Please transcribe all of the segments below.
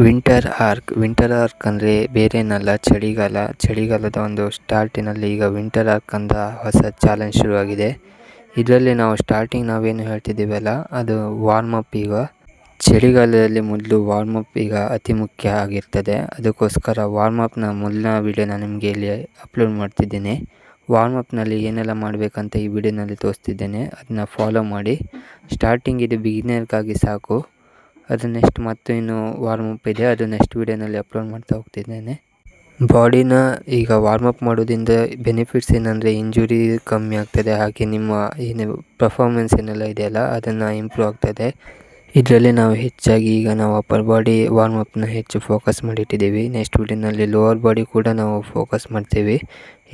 Winter arc ಅಂದರೆ ಬೇರೇನಲ್ಲ, ಚಳಿಗಾಲದ ಒಂದು ಸ್ಟಾರ್ಟಿನಲ್ಲಿ ಈಗ ವಿಂಟರ್ ಆರ್ಕ್ ಅಂತ ಹೊಸ ಚಾಲೆಂಜ್ ಶುರುವಾಗಿದೆ. ಇದರಲ್ಲಿ ನಾವು ಸ್ಟಾರ್ಟಿಂಗ್ ನಾವೇನು ಹೇಳ್ತಿದ್ದೀವಲ್ಲ ಅದು ವಾರ್ಮ್ ಅಪ್. ಈಗ ಚಳಿಗಾಲದಲ್ಲಿ ಮೊದಲು ವಾರ್ಮ್ ಅಪ್ ಈಗ ಅತಿ ಮುಖ್ಯ ಆಗಿರ್ತದೆ. ಅದಕ್ಕೋಸ್ಕರ ವಾರ್ಮ್ ಅಪ್ನ ಮೊದಲನೇ ವಿಡಿಯೋನ ನಿಮಗೆ ಇಲ್ಲಿ ಅಪ್ಲೋಡ್ ಮಾಡ್ತಿದ್ದೀನಿ. ವಾರ್ಮ್ ಅಪ್ನಲ್ಲಿ ಏನೆಲ್ಲ ಮಾಡಬೇಕಂತ ಈ ವಿಡಿಯೋನಲ್ಲಿ ತೋರಿಸ್ತಿದ್ದೇನೆ, ಅದನ್ನ ಫಾಲೋ ಮಾಡಿ. ಸ್ಟಾರ್ಟಿಂಗ್ ಇದು ಬಿಗಿನರ್ಗಾಗಿ ಸಾಕು. ಅದು ನೆಕ್ಸ್ಟ್ ಮತ್ತು ಇನ್ನು ವಾರ್ಮ್ ಅಪ್ ಇದೆ, ಅದು ನೆಕ್ಸ್ಟ್ ವಿಡಿಯೋನಲ್ಲಿ ಅಪ್ಲೋಡ್ ಮಾಡ್ತಾ ಹೋಗ್ತಿದ್ದೇನೆ. ಬಾಡಿನ ಈಗ ವಾರ್ಮ್ ಅಪ್ ಮಾಡೋದ್ರಿಂದ ಬೆನಿಫಿಟ್ಸ್ ಏನಂದರೆ ಇಂಜುರಿ ಕಮ್ಮಿ ಆಗ್ತದೆ, ಹಾಗೆ ನಿಮ್ಮ ಏನು ಪರ್ಫಾರ್ಮೆನ್ಸ್ ಏನೆಲ್ಲ ಇದೆಯಲ್ಲ ಅದನ್ನು ಇಂಪ್ರೂವ್ ಆಗ್ತದೆ. ಇದರಲ್ಲಿ ನಾವು ಹೆಚ್ಚಾಗಿ ಈಗ ನಾವು ಅಪ್ಪರ್ ಬಾಡಿ ವಾರ್ಮ್ ಅಪ್ನ ಹೆಚ್ಚು ಫೋಕಸ್ ಮಾಡಿಟ್ಟಿದ್ದೀವಿ. ನೆಕ್ಸ್ಟ್ ವಿಡಿಯೋನಲ್ಲಿ ಲೋವರ್ ಬಾಡಿ ಕೂಡ ನಾವು ಫೋಕಸ್ ಮಾಡ್ತೀವಿ.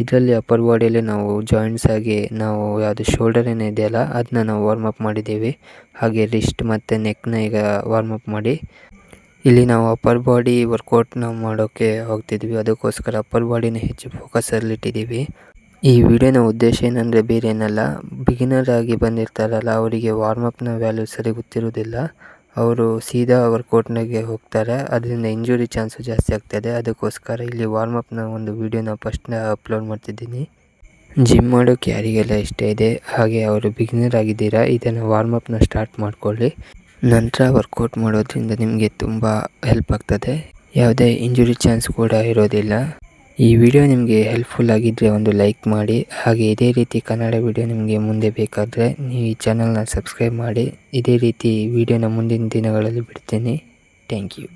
ಇದರಲ್ಲಿ ಅಪ್ಪರ್ ಬಾಡಿಯಲ್ಲಿ ನಾವು ಜಾಯಿಂಟ್ಸ್ ಆಗಿ ನಾವು ಯಾವುದು ಶೋಲ್ಡರ್ ಏನಿದೆಯಲ್ಲ ಅದನ್ನ ನಾವು ವಾರ್ಮ್ ಅಪ್ ಮಾಡಿದ್ದೀವಿ. ಹಾಗೆ ರಿಸ್ಟ್ ಮತ್ತು ನೆಕ್ನ ಈಗ ವಾರ್ಮ್ ಅಪ್ ಮಾಡಿ ಇಲ್ಲಿ ನಾವು ಅಪ್ಪರ್ ಬಾಡಿ ವರ್ಕೌಟ್ ನಾವು ಮಾಡೋಕ್ಕೆ ಹೋಗ್ತಿದ್ವಿ. ಅದಕ್ಕೋಸ್ಕರ ಅಪ್ಪರ್ ಬಾಡಿನ ಹೆಚ್ಚು ಫೋಕಸಲ್ಲಿಟ್ಟಿದ್ದೀವಿ. ಈ ವಿಡಿಯೋನ ಉದ್ದೇಶ ಏನಂದರೆ ಬೇರೆ ಏನಲ್ಲ, ಬಿಗಿನರ್ ಆಗಿ ಬಂದಿರ್ತಾರಲ್ಲ ಅವರಿಗೆ ವಾರ್ಮ್ ಅಪ್ನ ವ್ಯಾಲ್ಯೂ ಸರಿ ಗೊತ್ತಿರೋದಿಲ್ಲ. ಅವರು ಸೀದಾ ವರ್ಕೌಟ್ನಾಗೆ ಹೋಗ್ತಾರೆ, ಅದರಿಂದ ಇಂಜುರಿ ಚಾನ್ಸು ಜಾಸ್ತಿ ಆಗ್ತದೆ. ಅದಕ್ಕೋಸ್ಕರ ಇಲ್ಲಿ ವಾರ್ಮ್ ಅಪ್ನ ಒಂದು ವಿಡಿಯೋನ ಫಸ್ಟ್ನ ಅಪ್ಲೋಡ್ ಮಾಡ್ತಿದ್ದೀನಿ. ಜಿಮ್ ಮಾಡೋಕ್ಕೆ ಯಾರಿಗೆಲ್ಲ ಇಷ್ಟ ಇದೆ ಹಾಗೆ ಅವರು ಬಿಗಿನರ್ ಆಗಿದ್ದೀರಾ, ಇದನ್ನು ವಾರ್ಮ್ ಅಪ್ನ ಸ್ಟಾರ್ಟ್ ಮಾಡ್ಕೊಳ್ಳಿ. ನಂತರ ವರ್ಕೌಟ್ ಮಾಡೋದ್ರಿಂದ ನಿಮಗೆ ತುಂಬ ಹೆಲ್ಪ್ ಆಗ್ತದೆ, ಯಾವುದೇ ಇಂಜುರಿ ಚಾನ್ಸ್ ಕೂಡ ಇರೋದಿಲ್ಲ. ಈ ವಿಡಿಯೋ ನಿಮಗೆ ಹೆಲ್ಪ್ಫುಲ್ ಆಗಿದ್ದರೆ ಒಂದು ಲೈಕ್ ಮಾಡಿ. ಹಾಗೆ ಇದೇ ರೀತಿ ಕನ್ನಡ ವಿಡಿಯೋ ನಿಮಗೆ ಮುಂದೆ ಬೇಕಾದರೆ ನೀವು ಈ ಚಾನಲ್ನ ಸಬ್ಸ್ಕ್ರೈಬ್ ಮಾಡಿ. ಇದೇ ರೀತಿ ವಿಡಿಯೋನ ಮುಂದಿನ ದಿನಗಳಲ್ಲಿ ಬಿಡ್ತೀನಿ. Thank you.